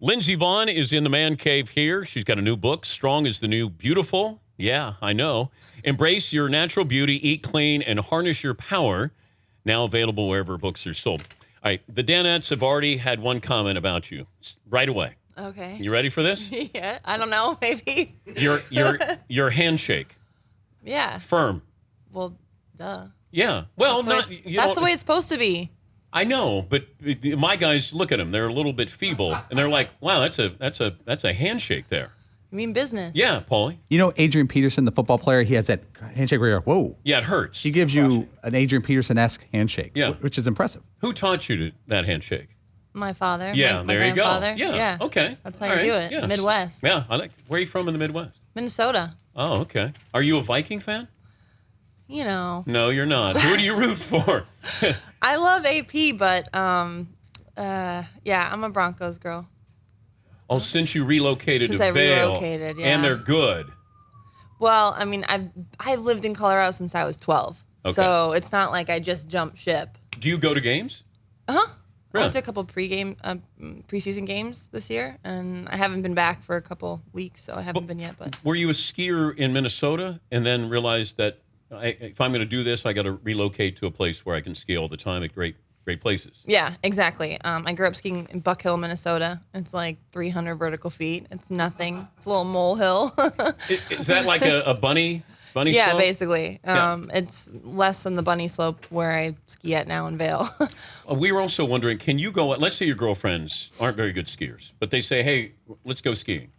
Lindsey Vonn is in the man cave here. She's got a new book, Strong is the New Beautiful. Yeah, I know. Embrace your natural beauty, eat clean, and harness your power. Now available wherever books are sold. All right, the Danettes have already had one comment about you right away. Okay. You ready for this? Yeah, I don't know, maybe. Your handshake. Yeah. Firm. Well, duh. Yeah. Well, That's the way it's supposed to be. I know, but my guys, look at them. They're a little bit feeble, and they're like, "Wow, that's a handshake there." You mean business? Yeah, Paulie. You know Adrian Peterson, the football player, he has that handshake where you're like, whoa. Yeah, it hurts. He gives you an Adrian Peterson-esque handshake, Yeah. which is impressive. Who taught you that handshake? My father. Yeah, my there you go. grandfather. Yeah. Okay. That's how All you right. do it. Yeah. Midwest. Yeah. Where are you from in the Midwest? Minnesota. Oh, okay. Are you a Viking fan? You know. No, you're not. Who do you root for? I love AP, but yeah, I'm a Broncos girl. Oh, since you relocated Since to I Vail, relocated, yeah. and they're good. Well, I mean, I've lived in Colorado since I was 12, Okay. so it's not like I just jumped ship. Do you go to games? I Really? went to a couple preseason games this year, and I haven't been back for a couple weeks, so I haven't been yet. But Were you a skier in Minnesota and then realized that if I'm going to do this, I got to relocate to a place where I can ski all the time at great places? yeah, exactly. I grew up skiing in Buck Hill, Minnesota. It's like 300 vertical feet. It's nothing. It's a little molehill. Is that like a bunny Yeah, slope? basically. Yeah. It's less than the bunny slope where I ski at now in Vail. We were also wondering, can you go, let's say your girlfriends aren't very good skiers, but they say, hey, let's go skiing.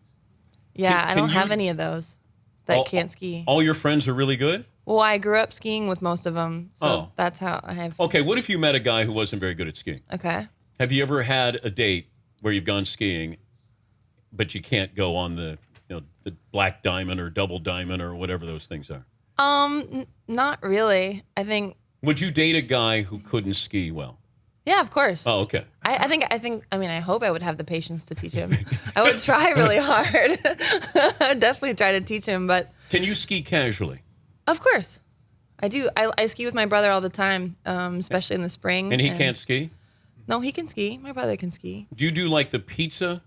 Yeah, Can I don't you- have any of those that can't ski. All your friends are really good? Well, I grew up skiing with most of them, so Oh. that's how I have. Okay, what if you met a guy who wasn't very good at skiing? Okay. Have you ever had a date where you've gone skiing, but you can't go on the black diamond or double diamond or whatever those things are? Not really. I think. Would you date a guy who couldn't ski well? Yeah, of course. Oh, okay. I think. I mean, I hope I would have the patience to teach him. I would try really hard. I'd definitely try to teach him, but Can you ski casually? of course, I do. I ski with my brother all the time, especially in the spring. And he can't ski? No, he can ski. My brother can ski. Do you do like the pizza?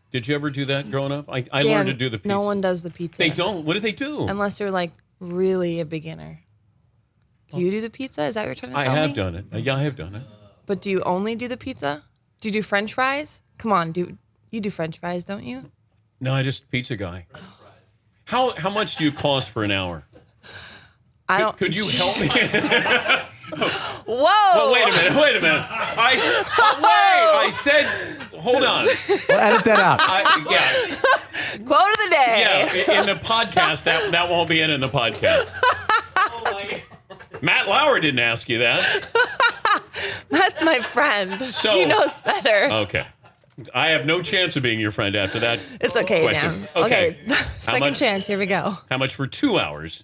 Did you ever do that growing up? I Dan, learned to do the pizza. No one does the pizza. They don't? What do they do? Unless you're like really a beginner. Do you do the pizza? Is that what you're trying to I tell me? have done it. Yeah, I have done it. But do you only do the pizza? Do you do French fries? Come on, you do French fries, don't you? No, I just pizza guy. How much do you cost for an hour? I don't. Could you help me? Whoa! Oh, wait a minute. I said, hold on. We'll edit that out. Yeah, Quote of the day. yeah. In the podcast, that won't be in the podcast. Matt Lauer didn't ask you that. That's my friend. So- he knows better. Okay. I have no chance of being your friend after that. It's okay, question. Dan. Okay. Second much? chance. Here we go. How much for 2 hours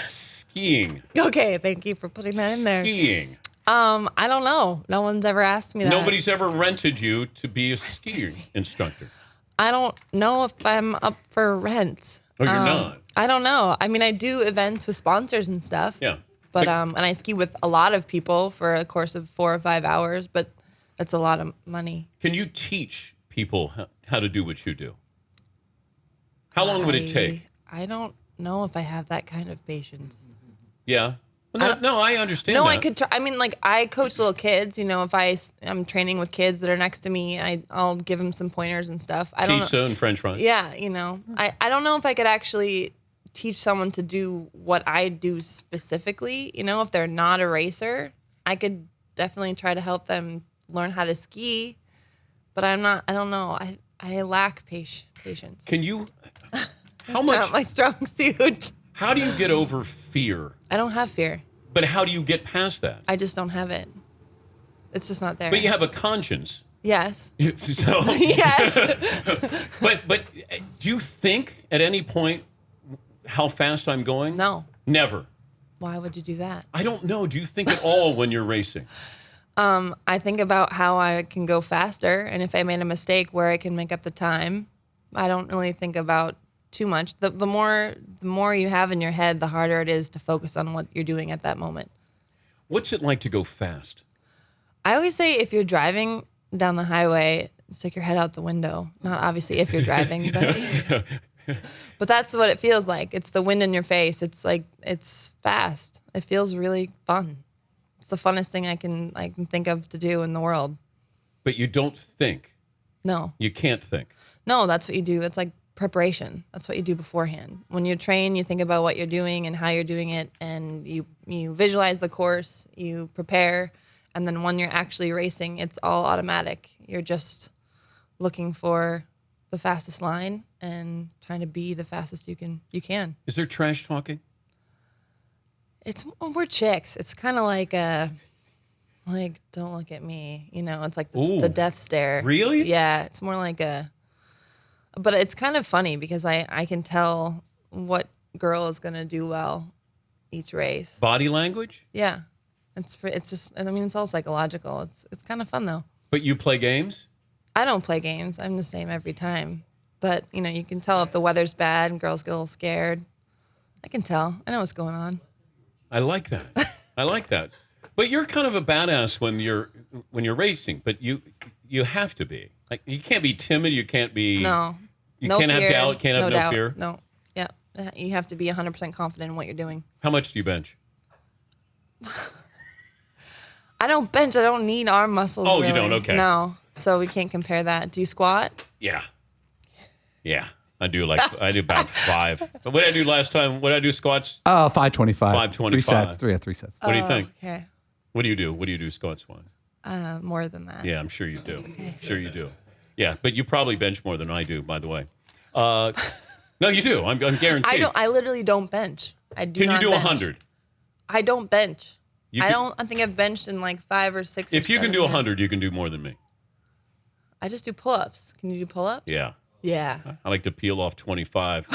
skiing? Okay, thank you for putting that in there. Skiing. I don't know. No one's ever asked me that. Nobody's ever rented you to be a ski instructor. I don't know if I'm up for rent. Oh, you're not? I don't know. I mean, I do events with sponsors and stuff. Yeah. But and I ski with a lot of people for a course of 4 or 5 hours, but that's a lot of money. Can you teach people how to do what you do? How long would it take? I don't know if I have that kind of patience. Yeah. Well, no, I understand. No, that. I could try. I mean, like, I coach little kids. You know, if I'm training with kids that are next to me, I'll give them some pointers and stuff. I don't Pizza know. and French fries. Yeah, you know, I don't know if I could actually teach someone to do what I do specifically. You know, if they're not a racer, I could definitely try to help them learn how to ski. But I'm not. I don't know. I lack patience. Can you? How It's much? not my strong suit. How do you get over fear? I don't have fear. But how do you get past that? I just don't have it. It's just not there. But you have a conscience. Yes. So, Yes. but do you think at any point how fast I'm going? No. Never. Why would you do that? I don't know. Do you think at all when you're racing? I think about how I can go faster, and if I made a mistake, where I can make up the time. I don't really think about too much. The more you have in your head, the harder it is to focus on what you're doing at that moment. What's it like to go fast? I always say if you're driving down the highway, stick your head out the window. Not obviously if you're driving, but that's what it feels like. It's the wind in your face. It's like, it's fast. It feels really fun. It's the funnest thing I can think of to do in the world. But you don't think. No. You can't think. No, that's what you do. It's like preparation. That's what you do beforehand. When you train, you think about what you're doing and how you're doing it, and you visualize the course, you prepare, and then when you're actually racing, it's all automatic. You're just looking for the fastest line and trying to be the fastest you can. Is there trash talking? We're chicks. It's kind of like don't look at me. It's like the death stare. Really? Yeah. It's more like but it's kind of funny because I can tell what girl is going to do well each race. Body language? Yeah. It's just, it's all psychological. It's kind of fun though. But you play games? I don't play games. I'm the same every time. But, you can tell if the weather's bad and girls get a little scared. I can tell. I know what's going on. I like that. I like that. But you're kind of a badass when you're racing, but you have to be. Like, you can't be timid, you can't be No. You no can't fear, have doubt, can't have no doubt. fear. No. Yeah. You have to be 100% confident in what you're doing. How much do you bench? I don't bench. I don't need arm muscles. Oh, really. you don't? Okay. No. So we can't compare that. Do you squat? Yeah. I do about 5. But what did I do last time? What did I do squats? 525. 525. 3 sets. What do you think? Okay. What do you do? What do you do squats wise? More than that. Yeah, I'm sure you do. Okay. Sure you do. Yeah, but you probably bench more than I do, by the way. No, you do. I'm guaranteed. I literally don't bench. I do. Can you do bench. 100? I don't bench. I think I've benched in like 5 or 6. If you can do 7 100, you can do more than me. I just do pull-ups. Can you do pull-ups? Yeah. Yeah. I like to peel off 25.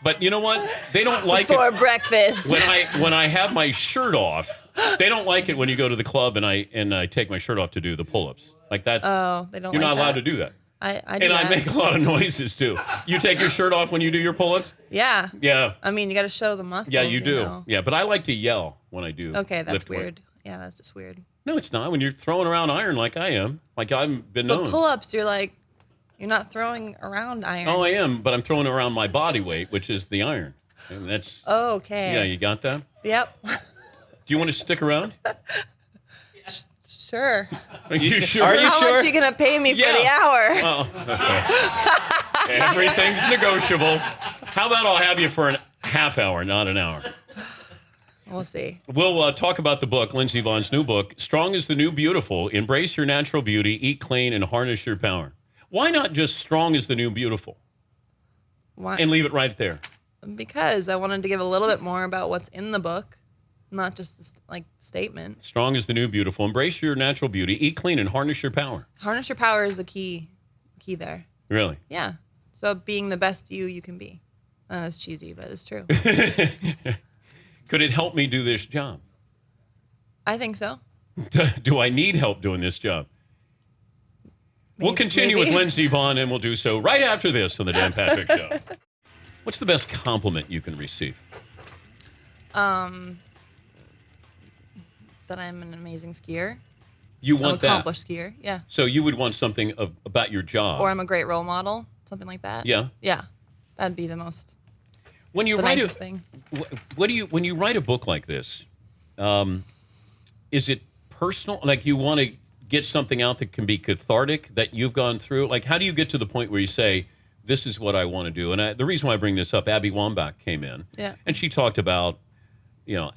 But you know what? They don't like Before it. breakfast. When I have my shirt off, they don't like it when you go to the club and I take my shirt off to do the pull-ups. Like that. Oh, they don't. You're like not allowed that. to do that. I do and that. I make a lot of noises too. You take your shirt off when you do your pull-ups? Yeah. Yeah. I mean, you got to show the muscles. Yeah, you do. know. Yeah, but I like to yell when I do. Okay, that's lift weight. weird. Yeah, that's just weird. No, it's not. When you're throwing around iron like I am, like I've been known. But pull-ups, you're not throwing around iron. Oh, I am, but I'm throwing around my body weight, which is the iron. And that's. Oh, okay. Yeah, you got that? Yep. Do you want to stick around? Sure. Are you sure? How much are you gonna pay me for the hour? Oh, okay. Everything's negotiable. How about I'll have you for a half hour, not an hour? We'll see. We'll talk about the book, Lindsey Vonn's new book, Strong is the New Beautiful. Embrace your natural beauty, eat clean, and harness your power. Why not just strong is the new beautiful? Why? And leave it right there. Because I wanted to give a little bit more about what's in the book, not just statement. Strong is the new beautiful. Embrace your natural beauty, eat clean, and harness your power. Harness your power is the key there. Really? Yeah. It's about being the best you can be. That's cheesy, but it's true. Could it help me do this job? I think so. Do I need help doing this job? We'll continue maybe. with Lindsey Vonn, and we'll do so right after this on the Dan Patrick Show. What's the best compliment you can receive? That I'm an amazing skier. You I'm want an accomplished skier. Yeah. So you would want something about your job. Or I'm a great role model, something like that. Yeah. Yeah. That'd be the most. When you the write nicest thing. When you write a book like this, is it personal? Like you want to get something out that can be cathartic that you've gone through? Like how do you get to the point where you say, this is what I want to do? And the reason why I bring this up, Abby Wambach came in. Yeah. And she talked about,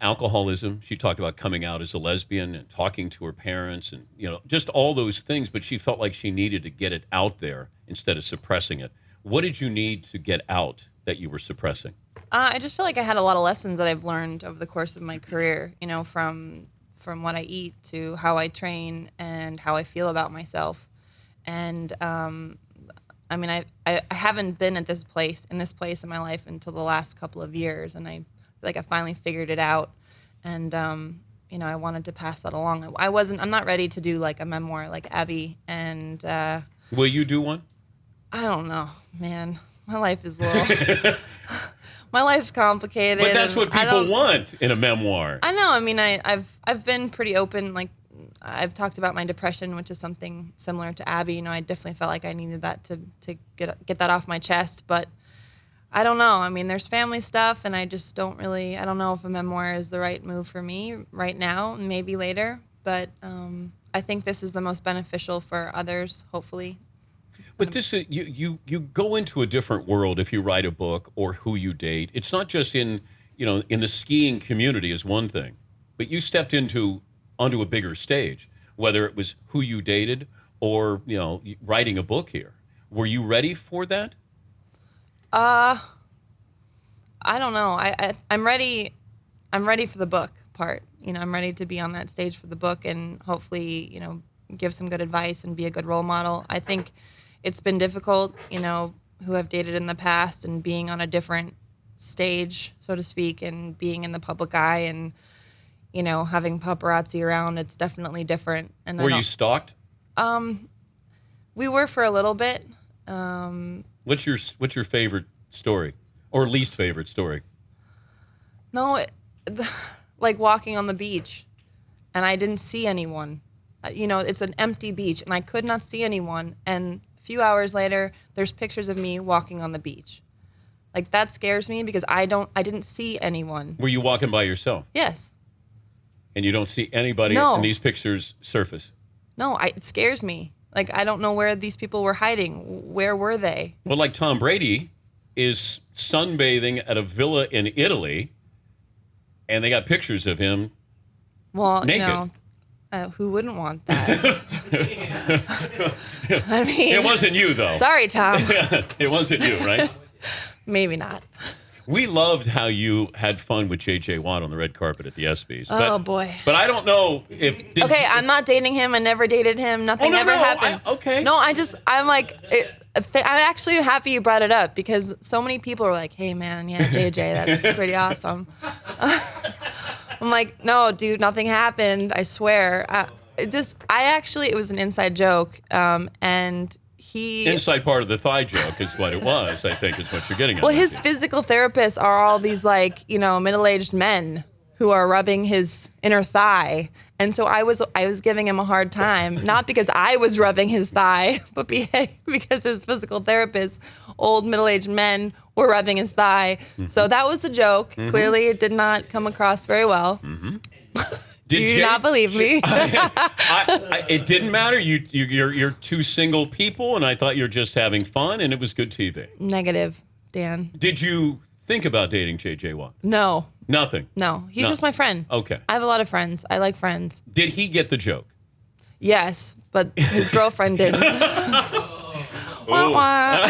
alcoholism. She talked about coming out as a lesbian and talking to her parents and, just all those things. But she felt like she needed to get it out there instead of suppressing it. What did you need to get out that you were suppressing? I just feel like I had a lot of lessons that I've learned over the course of my career, from what I eat to how I train and how I feel about myself. And, I mean, I haven't been in this place in my life until the last couple of years. And I feel like I finally figured it out. And, I wanted to pass that along. I'm not ready to do like a memoir like Abby. And, will you do one? I don't know, man. My life is a little... My life's complicated. But that's what people want in a memoir. I know. I mean, I've been pretty open. Like, I've talked about my depression, which is something similar to Abby. You know, I definitely felt like I needed that to get that off my chest. But I don't know. I mean, there's family stuff, and I just don't really. I don't know if a memoir is the right move for me right now, maybe later. But I think this is the most beneficial for others, hopefully. But this is, you go into a different world if you write a book or who you date. It's not just in the skiing community is one thing, but you stepped onto a bigger stage, whether it was who you dated or, writing a book here. Were you ready for that? I don't know. I'm ready. I'm ready for the book part. I'm ready to be on that stage for the book and hopefully, give some good advice and be a good role model. I think it's been difficult, who I've dated in the past and being on a different stage, so to speak, and being in the public eye and, having paparazzi around. It's definitely different. And were you stalked? We were for a little bit. What's your favorite story or least favorite story? No, like walking on the beach, and I didn't see anyone. It's an empty beach, and I could not see anyone. And a few hours later, there's pictures of me walking on the beach. Like, that scares me because I didn't see anyone. Were you walking by yourself? Yes. And you don't see anybody No. and these pictures surface? No, it scares me. Like, I don't know where these people were hiding. Where were they? Well, like Tom Brady is sunbathing at a villa in Italy, and they got pictures of him naked. Who wouldn't want that? I mean, It wasn't you, though. Sorry, Tom. It wasn't you, right? Maybe not. We loved how you had fun with J.J. Watt on the red carpet at the ESPYs. Oh, boy. But I don't know if... Okay, I'm not dating him. I never dated him. Nothing ever happened. Okay. No, I'm like... I'm actually happy you brought it up because so many people are like, hey, man, yeah, JJ, that's pretty awesome. I'm like, no, dude, nothing happened. I swear. It was an inside joke. And he... Inside part of the thigh joke is what it was, I think, is what you're getting at. Well, his physical therapists are all these, like, middle-aged men who are rubbing his inner thigh. And so I was giving him a hard time, not because I was rubbing his thigh, but because his physical therapists, old middle-aged men, were rubbing his thigh. Mm-hmm. So that was the joke. Mm-hmm. Clearly, it did not come across very well. Mm-hmm. Do you not believe me? It didn't matter. You're two single people, and I thought you were just having fun, and it was good TV. Negative, Dan. Did you think about dating J.J. Watt? No. Nothing? No. He's just my friend. Okay. I have a lot of friends. I like friends. Did he get the joke? Yes, but his girlfriend didn't. Wah, wah.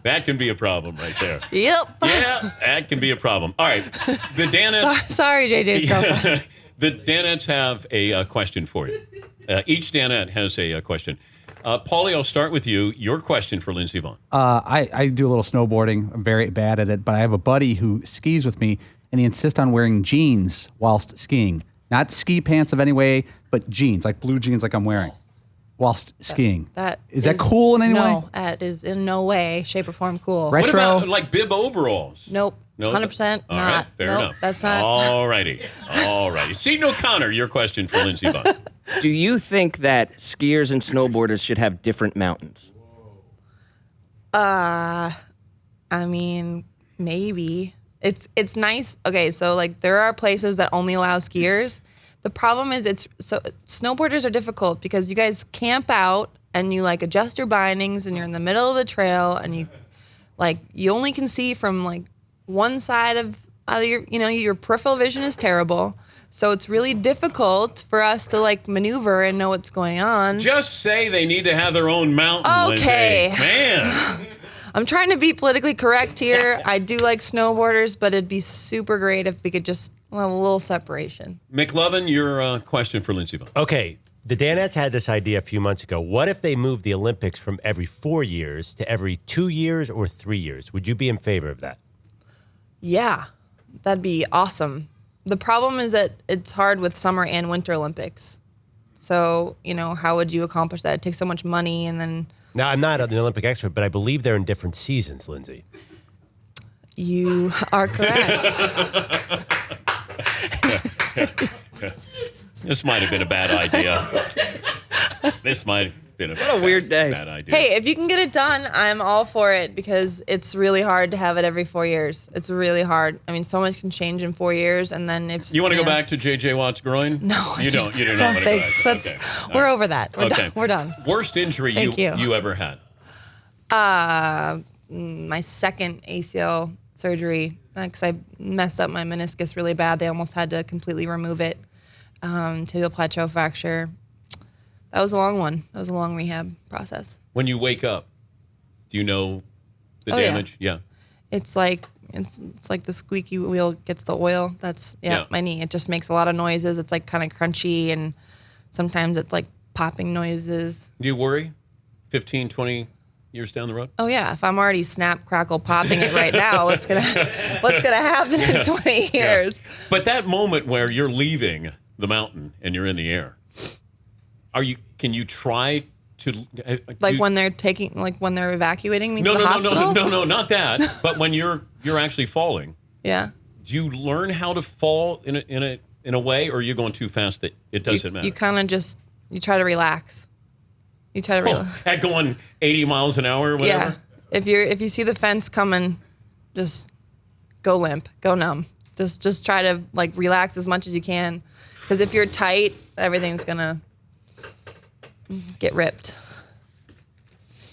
That can be a problem right there. Yep. Yeah, that can be a problem. All right. The Danettes... Sorry, JJ's girlfriend. The Danettes have a question for you. Each Danette has a question. Paulie, I'll start with you. Your question for Lindsey Vonn. I do a little snowboarding. I'm very bad at it, but I have a buddy who skis with me, and he insists on wearing jeans whilst skiing. Not ski pants of any way, but jeans, like blue jeans like I'm wearing, whilst skiing. Is that cool in any way? No, that is in no way, shape, or form cool. Retro? What about like bib overalls? Nope. No? 100% All not. right, fair enough. That's not. All righty. Seton O'Connor, your question for Lindsey Vonn. Do you think that skiers and snowboarders should have different mountains? I mean, maybe. It's nice. Okay, so like there are places that only allow skiers. The problem is snowboarders are difficult because you guys camp out and you like adjust your bindings and you're in the middle of the trail and you only can see from like one side out of your peripheral vision is terrible. So it's really difficult for us to like maneuver and know what's going on. Just say they need to have their own mountain. Okay. Lindsay. Man. I'm trying to be politically correct here. I do like snowboarders, but it'd be super great if we could just a little separation. McLovin, your question for Lindsey Vonn. Okay. The Danettes had this idea a few months ago. What if they moved the Olympics from every 4 years to every 2 years or 3 years? Would you be in favor of that? Yeah, that'd be awesome. The problem is that it's hard with summer and winter Olympics. So, how would you accomplish that? It takes so much money and then... Now, I'm not an Olympic expert, but I believe they're in different seasons, Lindsay. You are correct. This might have been a bad idea. This might have been What a weird day. bad idea. Hey, if you can get it done, I'm all for it because it's really hard to have it every 4 years. It's really hard. I mean, so much can change in 4 years, and then if You want to go know- back to J.J. Watt's groin? No, You don't. You do No, not want to go back. thanks. That's Okay. we're All right. over that. We're done. We're done. Worst injury Thank you. you ever had? My second ACL surgery because I messed up my meniscus really bad. They almost had to completely remove it. Tibial plateau fracture. That was a long one. That was a long rehab process. When you wake up, do you know the Oh, yeah. damage? Yeah. It's like the squeaky wheel gets the oil. That's Yeah. my knee. It just makes a lot of noises. It's like kind of crunchy and sometimes it's like popping noises. Do you worry 15, 20 years down the road? Oh yeah, if I'm already snap crackle popping it right now, what's gonna happen in 20 years? But that moment where you're leaving the mountain and you're in the air, can you try to Like when they're evacuating me no, to the no, hospital? no, not that. But when you're actually falling, Yeah. do you learn how to fall in a way, or are you going too fast that it doesn't matter? You kind of just try to relax. You try to relax. At going 80 miles an hour or whatever? Yeah. If you see the fence coming, just go limp, go numb. Just try to like relax as much as you can, because if you're tight, everything's gonna get ripped.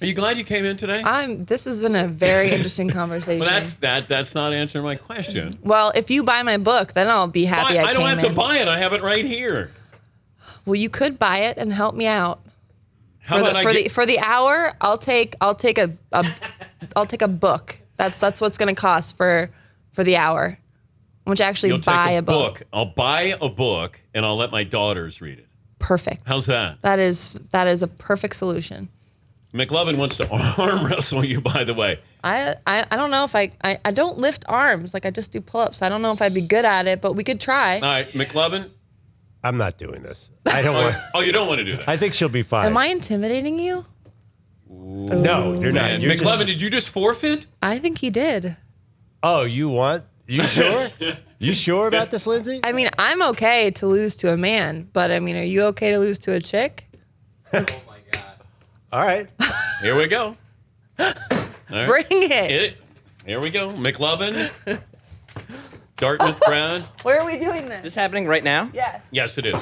Are you glad you came in today? This has been a very interesting conversation. Well, that's not answering my question. Well, if you buy my book, then I'll be happy. I don't came have to in. buy it. I have it right here. Well, you could buy it and help me out. How about For the hour, I'll take a book. That's what's going to cost for the hour. I'm going to actually you'll buy take a book. I'll buy a book and I'll let my daughters read it. Perfect. How's that? That is a perfect solution. McLovin wants to arm wrestle you, by the way. I don't know if I don't lift arms, like I just do pull-ups. I don't know if I'd be good at it, but we could try. All right, McLovin. I'm not doing this. I don't want. Oh, you don't want to do that. I think she'll be fine. Am I intimidating you? No, you're not. And You're McLovin, just- did you just forfeit? I think he did. Oh, you want? You sure? You sure about this, Lindsay? I mean, I'm okay to lose to a man, but I mean, are you okay to lose to a chick? All right. Here we go. All right. Bring it. Here we go. McLovin, Dartmouth grad. Where are we doing Is this this? happening right now? Yes. Yes, it is.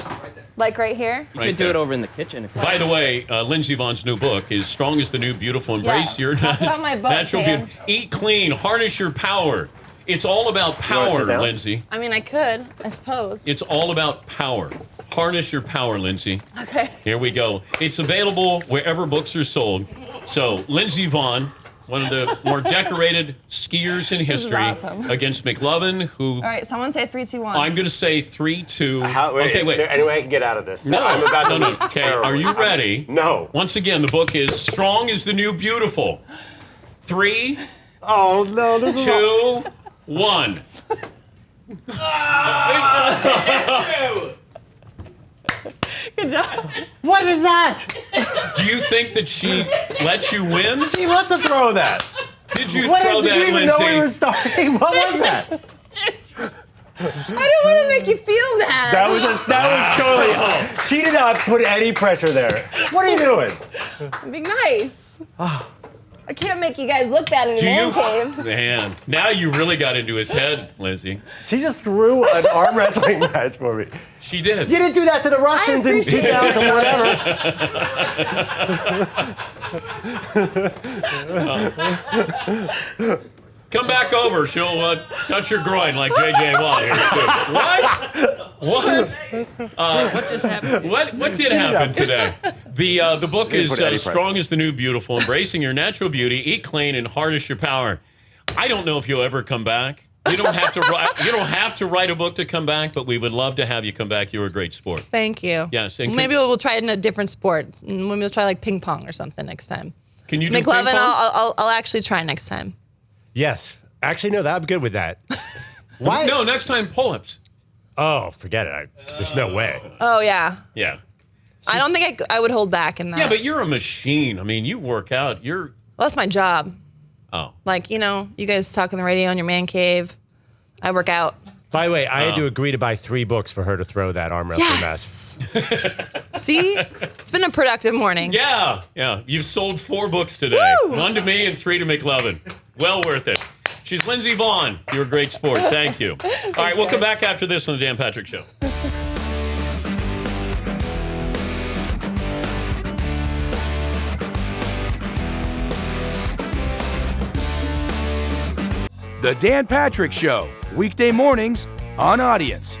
Like right here? You Right could do there. it over in the kitchen if you By the way, Lindsey Vonn's new book is Strong as the New Beautiful. Embrace Yeah. your Talk about my book, natural Dan. beauty. Eat clean. Harness your power. It's all about wanna power, sit down? Lindsay. I mean, I could, I suppose. It's all about power. Harness your power, Lindsay. Okay. Here we go. It's available wherever books are sold. So, Lindsey Vonn, one of the more decorated skiers in history, awesome. against McLovin, who All right, someone say 3, 2, 1. I'm going to say 3, 2. Wait, is there any way I can get out of this? No, I'm about to no. lose Okay, terrible. are you ready? No. Once again, the book is Strong is the New Beautiful. 3, Oh no, this is 2, 1. Good job. What is that? Do you think that she let you win? She wants to throw that. Did you What throw did that, you even Lindsay? know we were starting? What was that? I don't want to make you feel bad. That was totally. She did not put any pressure there. What are you doing? I'm being nice. I can't make you guys look bad in Do an you? cave. Man, now you really got into his head, Lindsay. She just threw an arm wrestling match for me. She did. You didn't do that to the Russians in appreciate 2000, whatever. Come back over. She'll touch your groin like J.J. Watt here, too. What? What just happened? What did happen today? The book is put any Strong as the New Beautiful, Embracing Your Natural Beauty, Eat Clean, and Harness Your Power. I don't know if you'll ever come back. You don't have to write. You don't have to write a book to come back, but we would love to have you come back. You're a great sport. Thank you. Yes, and Maybe we'll try it in a different sport. Maybe we'll try like ping pong or something next time. Can you do McLovin, ping pong? I'll actually try next time. Yes. Actually, no, I'm good with that. Why? No, next time pull-ups. Oh, forget it. There's no way. Oh yeah. Yeah. I don't think I would hold back in that. Yeah, but you're a machine. I mean, you work out. Well, that's my job. Oh. Like, you guys talk on the radio in your man cave. I work out. By the way, I had to agree to buy 3 books for her to throw that arm wrestling match. Yes. See? It's been a productive morning. Yeah. You've sold 4 books today. Woo! 1 to me and 3 to McLovin. Well worth it. She's Lindsey Vonn. You're a great sport. Thank you. All right, we'll come back after this on the Dan Patrick Show. The Dan Patrick Show, weekday mornings on Audience.